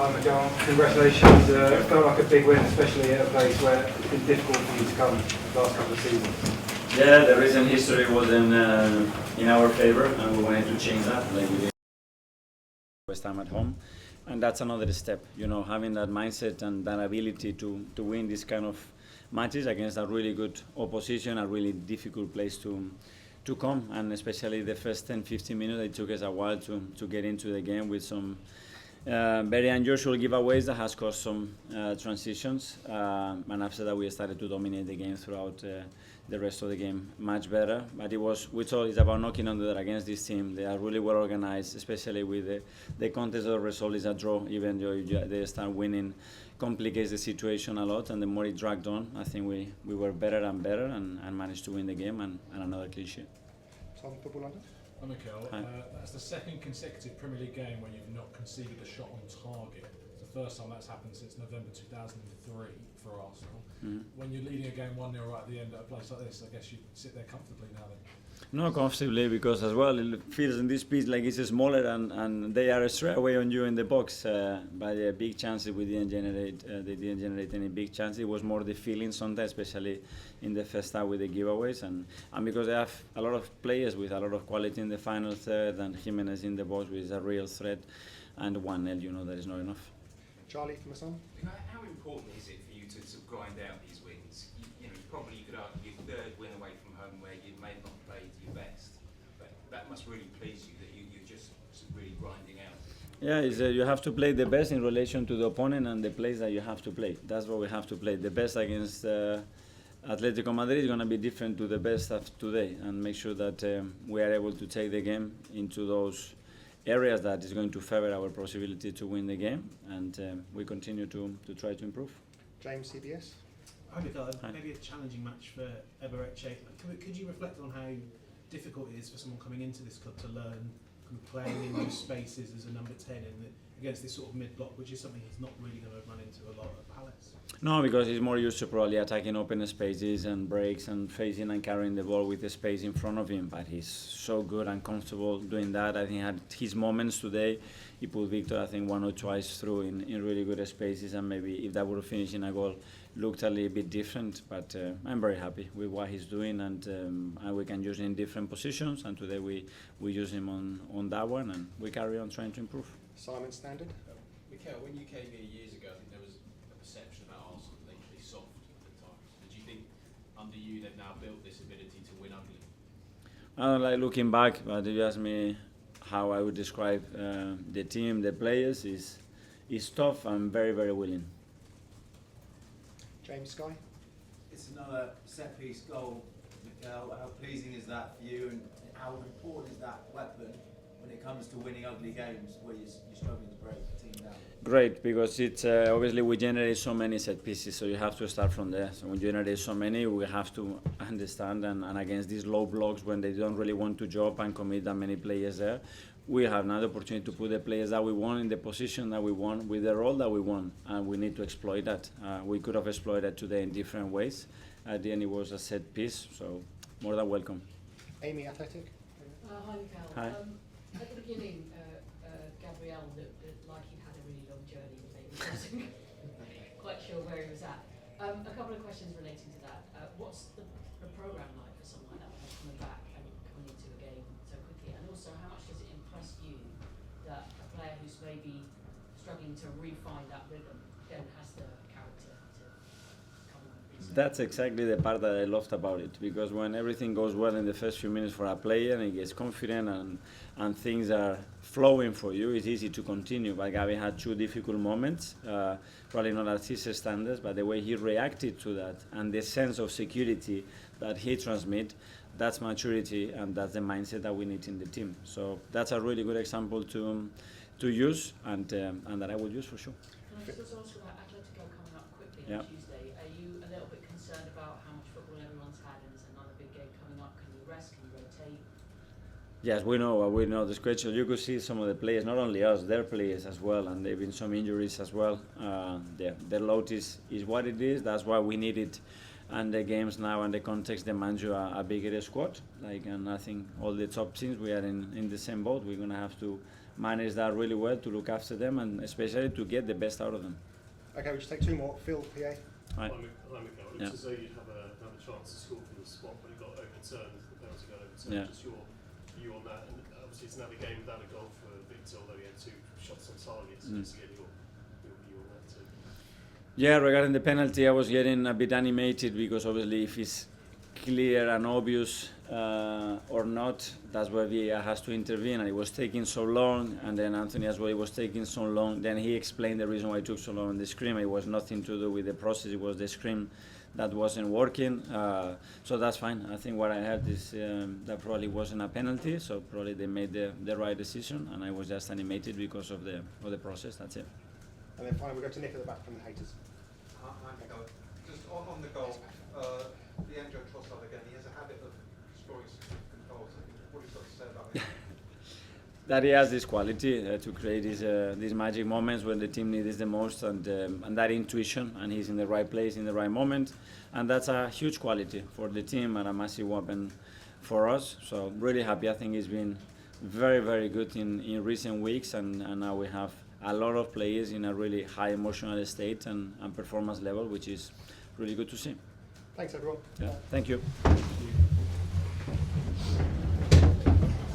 Hi Mikel, congratulations. It felt like a big win, especially at a place where it's been difficult for you to come the last couple of seasons. Yeah, the recent history was in our favor, and we wanted to change that, like we did first time at home, and that's another step. You know, having that mindset and that ability to win this kind of matches against a really good opposition, a really difficult place to come, and especially the first 10-15 minutes, it took us a while to get into the game with some very unusual giveaways that has caused some transitions, and after that we started to dominate the game throughout the rest of the game much better. But we thought it's about knocking on the door against this team. They are really well organized, especially with the contest of the result is a draw. Even though they start winning, complicates the situation a lot, and the more it dragged on, I think we were better and better and managed to win the game and another clean sheet. Tom, Football London. Hi Mikel, that's the second consecutive Premier League game where you've not conceded a shot on target. It's the first time that's happened since November 2003 for Arsenal. When you're leading a game 1-0 right at the end at a place like this, I guess you sit there comfortably now then. Not comfortably, because as well it feels in this pitch like it's smaller and they are straight away on you in the box. By the big chances we didn't generate, they didn't generate any big chances. It was more the feeling sometimes, especially in the first half with the giveaways, and because they have a lot of players with a lot of quality in the final third, and Jimenez in the box with a real threat, and 1-0, you know, that is not enough. Charlie from the Sun. How important is it for you to sort of grind out these wins? You could argue your third win away from home where you may not played your best, but that must really please you that you're just really grinding out. Yeah, you have to play the best in relation to the opponent and the place that you have to play. That's what we have to play. The best against Atletico Madrid is going to be different to the best of today, and make sure that we are able to take the game into those areas that is going to favor our possibility to win the game, and we continue to try to improve. James, CBS. Hi Mikel, maybe a challenging match for Ebereche. Could you reflect on how difficult it is for someone coming into this club to learn playing in those spaces as a number 10 against this sort of mid-block, which is something he's not really going to run into a lot at Palace? No, because he's more used to probably attacking open spaces and breaks and facing and carrying the ball with the space in front of him, but he's so good and comfortable doing that. I think he had his moments today. He put Victor, I think, one or twice through in really good spaces, and maybe if that would have finished in a goal, looked a little bit different, but I'm very happy with what he's doing, and we can use him in different positions, and today we use him on that one, and we carry on trying to improve. Simon Standard. Mikel, when you came here years ago, I think there was a perception about Arsenal that they could be soft at times. Did you think under you they've now built this ability to win ugly? I don't like looking back, but if you ask me how I would describe the team, the players, is tough and very, very willing. James, Sky. It's another set-piece goal, Mikel. How pleasing is that for you, and how important is that weapon when it comes to winning ugly games where you're struggling to break the team down? Great, because it's obviously we generate so many set pieces, so you have to start from there. So when you generate so many, we have to understand, and against these low blocks when they don't really want to jump and commit that many players there, we have another opportunity to put the players that we want in the position that we want with the role that we want, and we need to exploit that. We could have exploited that today in different ways. At the end, it was a set piece, so more than welcome. Amy, Athletic. Hi, Mikel. Hi. At the beginning, Gabriel looked like he'd had a really long journey, maybe wasn't quite sure where he was at. A couple of questions relating to that. What's the programme like for someone like that coming back and coming into a game so quickly? And also, how much does it impress you that a player who's maybe struggling to refine that rhythm then has the character to come on? That's exactly the part that I loved about it, because when everything goes well in the first few minutes for a player and he gets confident and things are flowing for you, it's easy to continue. But Gabi had two difficult moments, probably not at his standards, but the way he reacted to that and the sense of security that he transmits, that's maturity and that's the mindset that we need in the team. So that's a really good example to use and that I will use for sure. Can I just ask about Atletico coming up quickly on Tuesday? Are you a little bit concerned about how much football everyone's had and there's another big game coming up? Can you rest? Can you rotate? Yes, we know the schedule. You could see some of the players, not only us, their players as well, and there have been some injuries as well. The load is what it is. That's why we need it. And the games now and the context demands you a bigger squad. And I think all the top teams, we are in the same boat. We're going to have to manage that really well, to look after them, and especially to get the best out of them. Okay, we'll just take two more. Phil, PA. Right. Hi, Mikel. It looks Yeah. as though you'd have a chance to score from the spot, but it got overturned. The penalty got overturned. Yeah. Just your view on that. And obviously, it's another game without a goal for Victor, although he had 2 shots on target. So just to get your view on that too. Yeah, regarding the penalty, I was getting a bit animated because obviously if it's clear and obvious or not, that's where VAR has to intervene, and it was taking so long, and then Anthony as well, it was taking so long. Then he explained the reason why it took so long on the screen. It was nothing to do with the process, it was the screen that wasn't working. So that's fine. I think what I heard is that probably wasn't a penalty, so probably they made the right decision, and I was just animated because of the process, that's it. And then finally, we'll go to Nick at the back from the haters. Hi, Mikel. Just on the goal, Leandro Trossard again, he has a habit of scoring significant goals. What have you got to say about him? That he has this quality to create these magic moments when the team needs it the most, and that intuition, and he's in the right place in the right moment, and that's a huge quality for the team and a massive weapon for us. So really happy. I think he's been very, very good in recent weeks, and now we have a lot of players in a really high emotional state and performance level, which is really good to see. Thanks, everyone. Yeah, thank you. Thank you.